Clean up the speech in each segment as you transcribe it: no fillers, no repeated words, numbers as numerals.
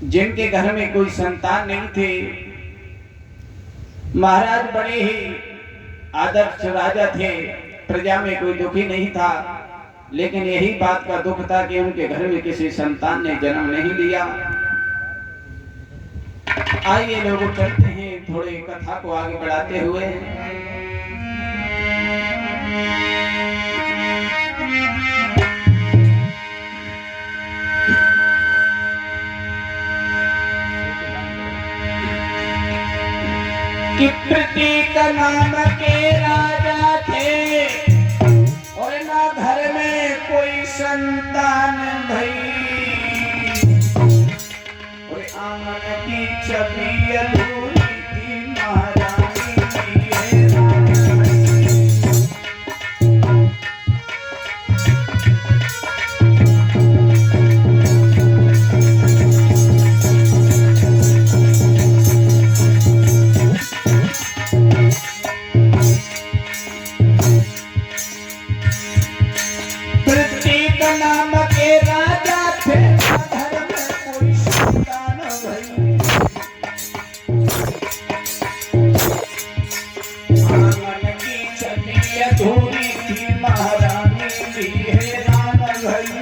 जिनके घर में कोई संतान नहीं थे। महाराज बड़े ही आदर्श राजा थे, प्रजा में कोई दुखी नहीं था, लेकिन यही बात का दुख था कि उनके घर में किसी संतान ने जन्म नहीं लिया। आइए लोग चलते हैं थोड़े कथा को आगे बढ़ाते हुए। कि प्रतीक नाम के राजा थे और ना घर में कोई संतान भई, और आंगन की छवि अधूरी थी महारानी की नाम के राजा थे, घर में कोई संतान भई, आंगन की छवि अधूरी थी महारानी की हैरान भई।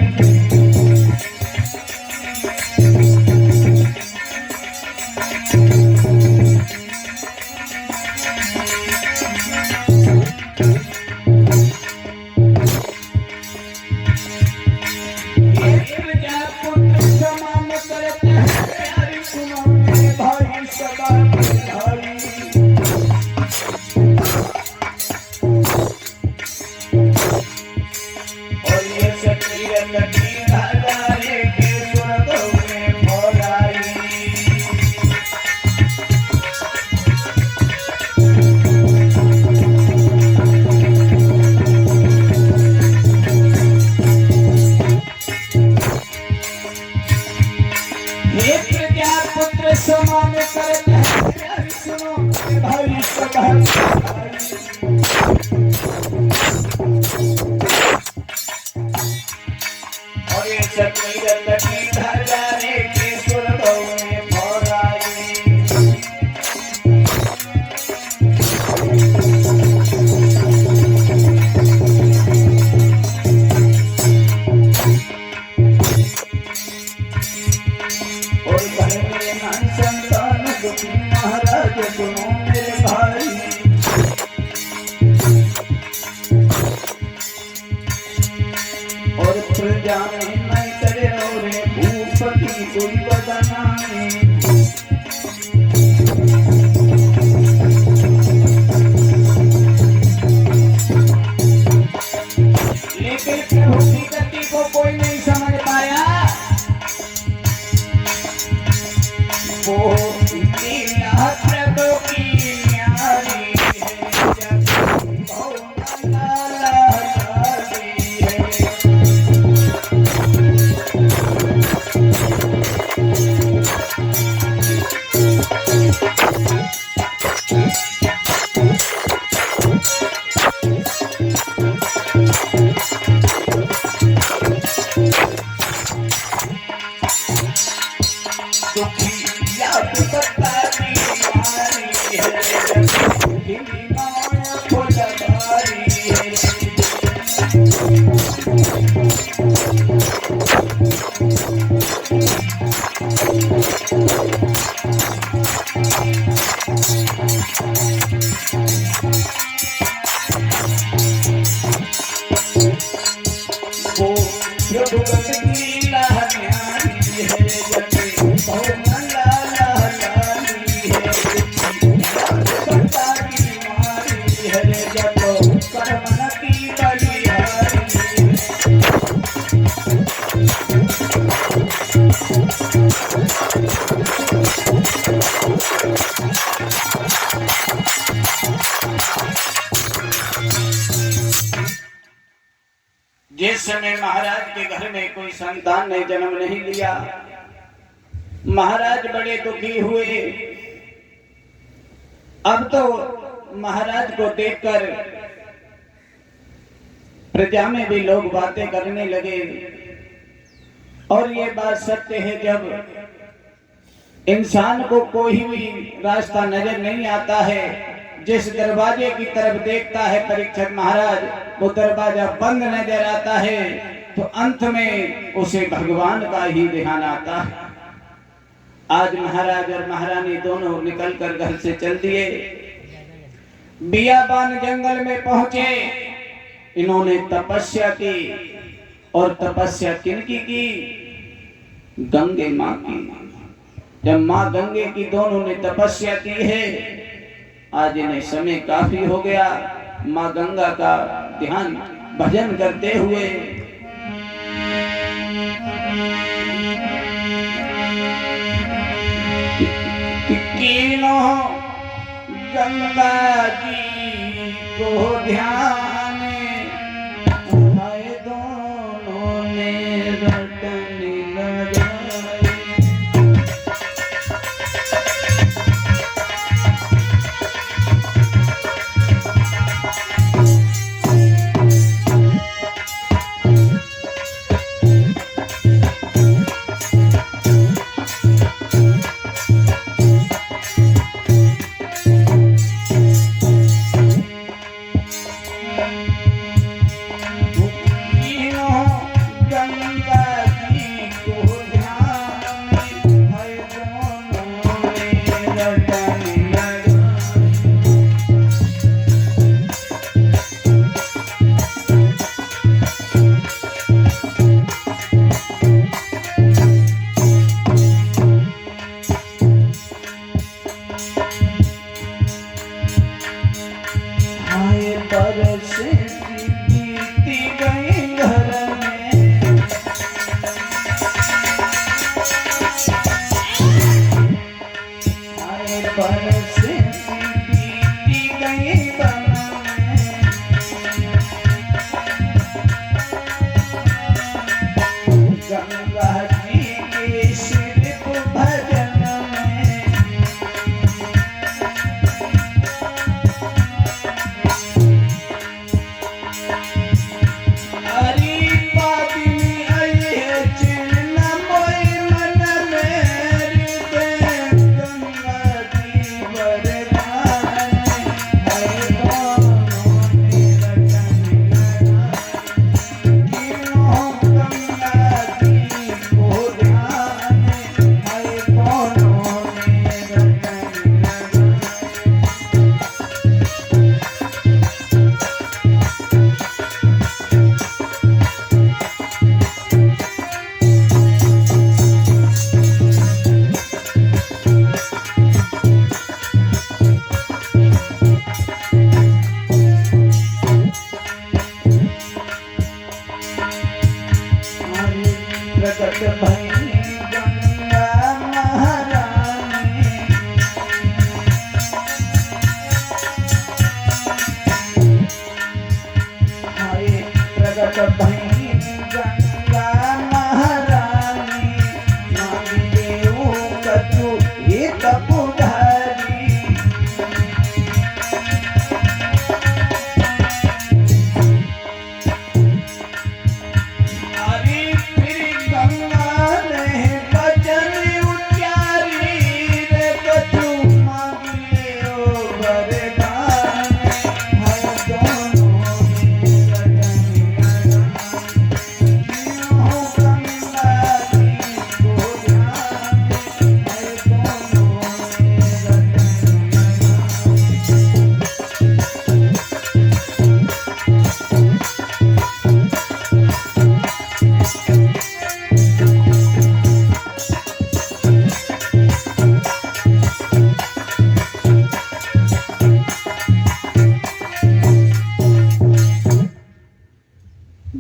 समान करते हैं प्यारी सुनो भाई सब और ये सतनी लगी धरने के स्वर्गों में भराई। और घर में संतान दुखी महाराज सुनो मेरे भाई, और प्रजा में नहीं करे और भूपति कोई बदनामी, लेकिन प्रभु की गति को कोई नहीं समझ पाया। वो लीला प्रभु की न्यारी है, जब जिस समय महाराज के घर में कोई संतान ने जन्म नहीं लिया, महाराज बड़े दुखी हुए। अब तो महाराज को देखकर प्रजा में भी लोग बातें करने लगे, और ये बात सत्य है, जब इंसान को कोई भी रास्ता नजर नहीं आता है। जिस दरवाजे की तरफ देखता है परीक्षित महाराज, वो दरवाजा बंद नजर आता है, तो अंत में उसे भगवान का ही ध्यान आता है। आज महाराज और महारानी दोनों निकलकर घर से चल दिए, बियाबान जंगल में पहुंचे। इन्होंने तपस्या की, और तपस्या किनकी की? गंगे माँ की। जब माँ गंगे की दोनों ने तपस्या की है, आज इन्हें समय काफी हो गया माँ गंगा का ध्यान भजन करते हुए। तीनों गंगा जी को ध्यान दोनों ने रटन लगाई।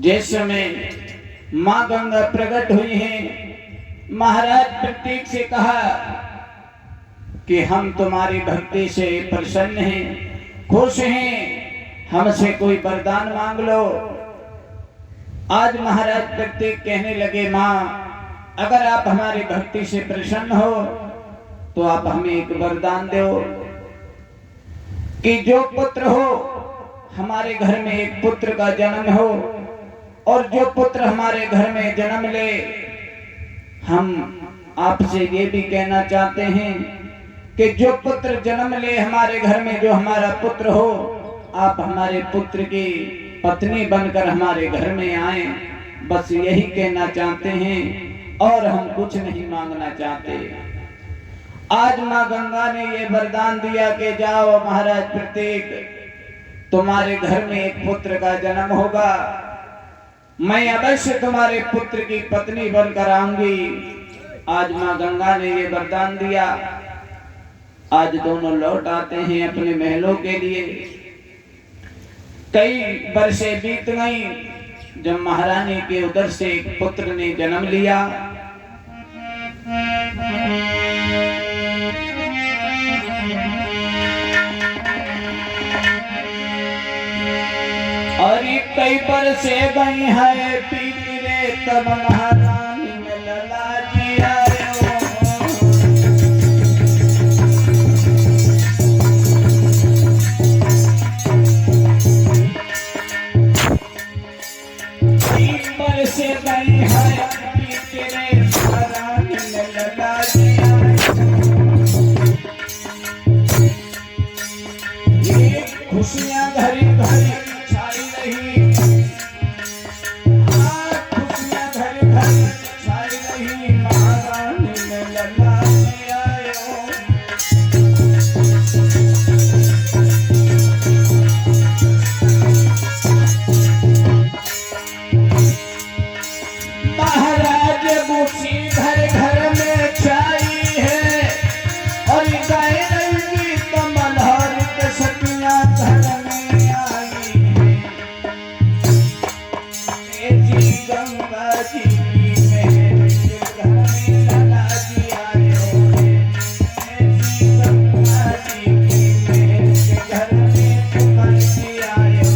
जिस समय मां गंगा प्रकट हुई हैं, महाराज प्रतीक से कहा कि हम तुम्हारी भक्ति से प्रसन्न हैं, खुश हैं, हमसे कोई वरदान मांग लो। आज महाराज प्रतीक कहने लगे, मां अगर आप हमारी भक्ति से प्रसन्न हो तो आप हमें एक वरदान दो कि जो पुत्र हो हमारे घर में एक पुत्र का जन्म हो, और जो पुत्र हमारे घर में जन्म ले हम आपसे ये भी कहना चाहते हैं कि जो पुत्र जन्म ले हमारे घर में, जो हमारा पुत्र हो, आप हमारे पुत्र की पत्नी बनकर हमारे घर में आए, बस यही कहना चाहते हैं और हम कुछ नहीं मांगना चाहते। आज माँ गंगा ने ये वरदान दिया कि जाओ महाराज प्रतीक, तुम्हारे घर में एक पुत्र का जन्म होगा, मैं अवश्य तुम्हारे पुत्र की पत्नी बनकर आऊंगी। आज माँ गंगा ने ये वरदान दिया। आज दोनों लौट आते हैं अपने महलों के लिए। कई वर्षे बीत गई, जब महारानी के उदर से एक पुत्र ने जन्म लिया। और कई बरसे गई है बीत रे, तब महारानी में लला जी आए हो। से गई है तेरे महारानी में लला जी आए। ये खुशियां घरी घरी छाई रही, खुशियां घरी घरी छाई रही, महारानी में लला जी आए हो। घर घर में छाई है और गाय रंगी कमल हर के सतिया घर में आई है। जी गंगा जी में घर में लला जी आए हो। जी गंगा जी में घर में कमल जी आए हो।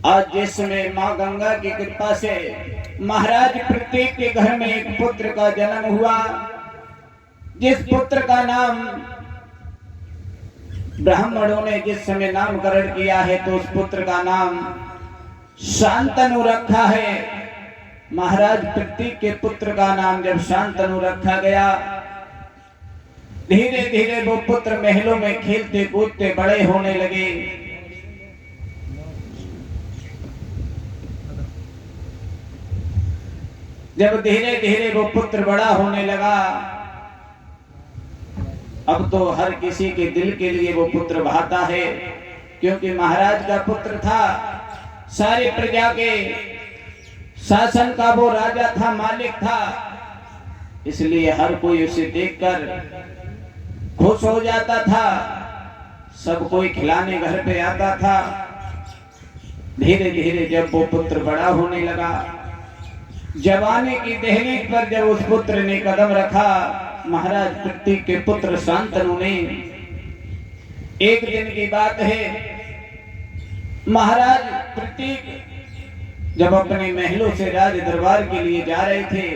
आज जिसमें माँ गंगा की कृपा से महाराज प्रतीक के घर में एक पुत्र का जन्म हुआ, जिस पुत्र का नाम ब्राह्मणों ने जिस समय नामकरण किया है तो उस पुत्र का नाम शांतनु रखा है। महाराज प्रतीक के पुत्र का नाम जब शांतनु रखा गया, धीरे धीरे वो पुत्र महलों में खेलते कूदते बड़े होने लगे। जब धीरे धीरे वो पुत्र बड़ा होने लगा, अब तो हर किसी के दिल के लिए वो पुत्र भाता है, क्योंकि महाराज का पुत्र था, सारी प्रजा के शासन का वो राजा था, मालिक था, इसलिए हर कोई उसे देखकर खुश हो जाता था, सब कोई खिलाने घर पे आता था। धीरे धीरे जब वो पुत्र बड़ा होने लगा, जवानी की दहलीज पर जब उस पुत्र ने कदम रखा, महाराज प्रतीक के पुत्र शांतनु ने, एक दिन की बात है, महाराज प्रतीक जब अपने महलों से राज दरबार के लिए जा रहे थे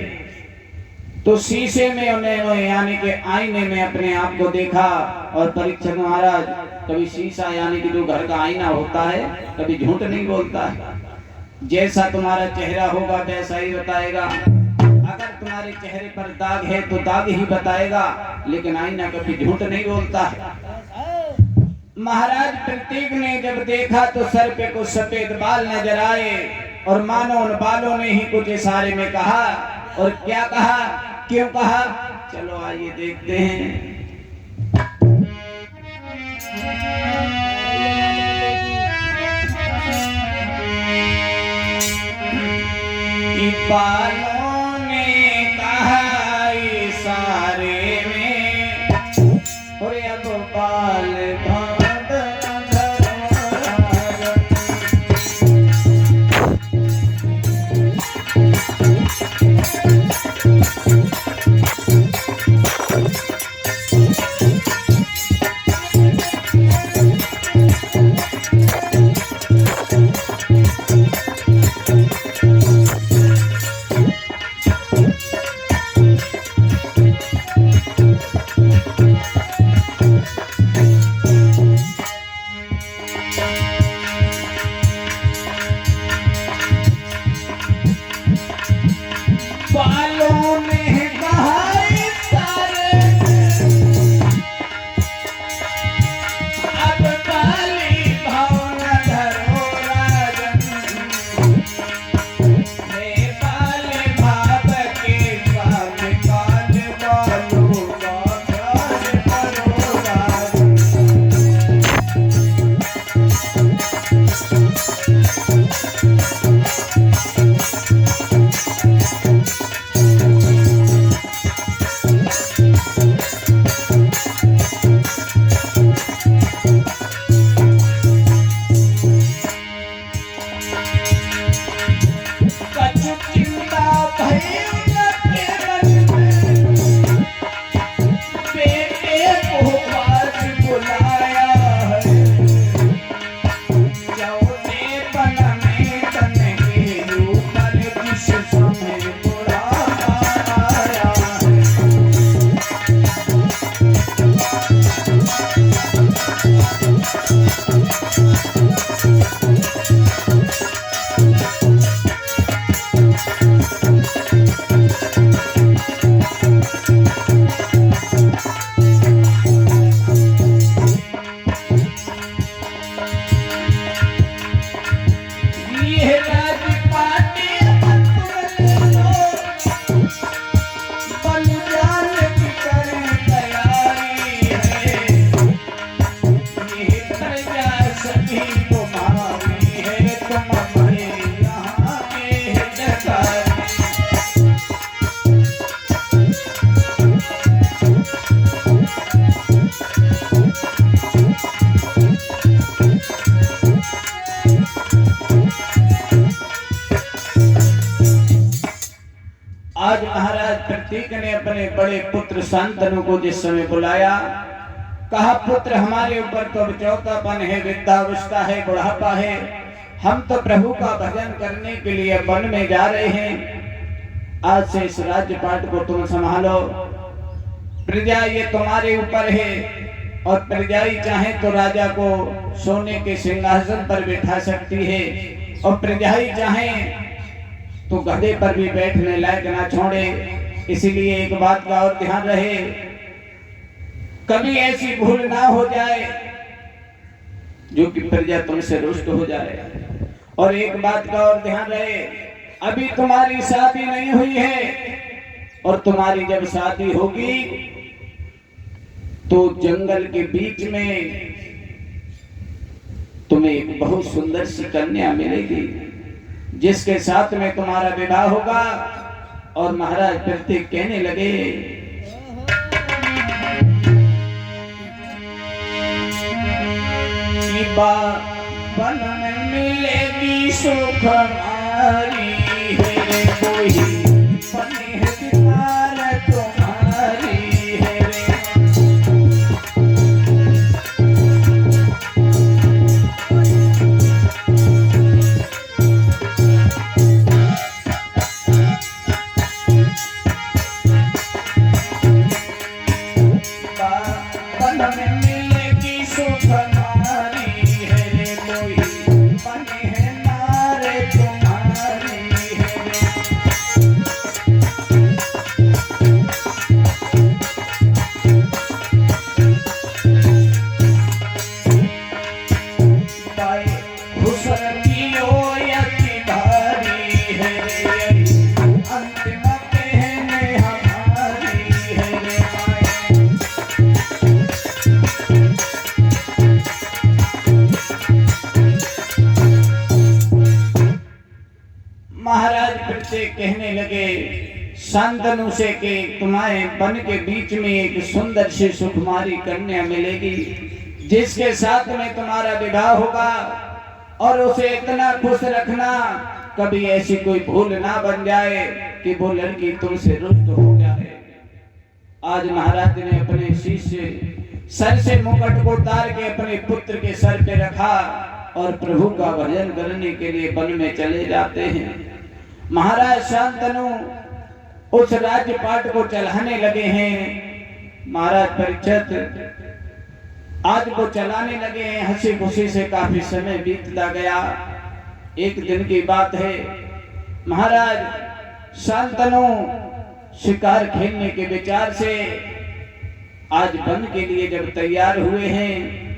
तो शीशे में उन्होंने यानी कि आईने में अपने आप को देखा। और परीक्षक महाराज, कभी शीशा यानी कि जो घर का आईना होता है कभी झूठ नहीं बोलता है, जैसा तुम्हारा चेहरा होगा वैसा ही बताएगा। अगर तुम्हारे चेहरे पर दाग है तो दाग ही बताएगा, लेकिन आईना कभी झूठ नहीं बोलता है। महाराज प्रतीक ने जब देखा तो सर पे कुछ सफेद बाल नजर आए और मानो उन बालों ने ही कुछ इशारे में कहा। और क्या कहा, क्यों कहा, चलो आइए देखते हैं। बालों ने कहा इशारे अपने बड़े पुत्र शांतनु को जिस समय बुलाया, कहा पुत्र हमारे ऊपर तो अब चौकापन है, वृद्धावस्था है, बुढ़ापा है, हम तो प्रभु का भजन करने के लिए वन में जा रहे हैं। आज से इस राज्यपाट को तुम संभालो, प्रजा ये तुम्हारे ऊपर है, और प्रजाई चाहे तो राजा को सोने के सिंहासन पर बैठा सकती है, और प्रजाई चाहे तो गधे पर भी बैठने लायक ना छोड़े। इसीलिए एक बात का और ध्यान रहे, कभी ऐसी भूल ना हो जाए जो कि प्रजा तुमसे रुष्ट हो जाए। और एक बात का और ध्यान रहे, अभी तुम्हारी शादी नहीं हुई है, और तुम्हारी जब शादी होगी तो जंगल के बीच में तुम्हें एक बहुत सुंदर सी कन्या मिलेगी, जिसके साथ में तुम्हारा विवाह होगा। और महाराज प्रत्येक कहने लगे, वन में मिलेगी सुख हमारी है, कोई बनी है दीवार तुम्हारी है। वन में मिलेगी सुख हमारी है, कोई बनी है नारे तुम्हारी है। खुसर की ओयती भारी है, अंतिम कहने हमारी है। महाराज फिर से कहने लगे शांतनु से कि तुम्हारे वन के बीच में एक सुंदर सी सुकुमारी कन्या मिलेगी, जिसके साथ में तुम्हारा विवाह होगा, और उसे इतना खुश रखना कभी ऐसी कोई भूल ना बन जाए कि वो लड़की तुमसे रुष्ट हो जाए। आज महाराज ने अपने शीश से सर से मुकुट को उतार के अपने पुत्र के सर पे रखा, और प्रभु का भजन करने के लिए वन में चले जाते हैं। महाराज शांतनु उस राज्यपाट को चलाने लगे हैं। महाराज परीक्षित आज वो चलाने लगे हैं, हंसी खुशी से काफी समय बीतता गया। एक दिन की बात है, महाराज शांतनु शिकार खेलने के विचार से आज वन के लिए जब तैयार हुए हैं,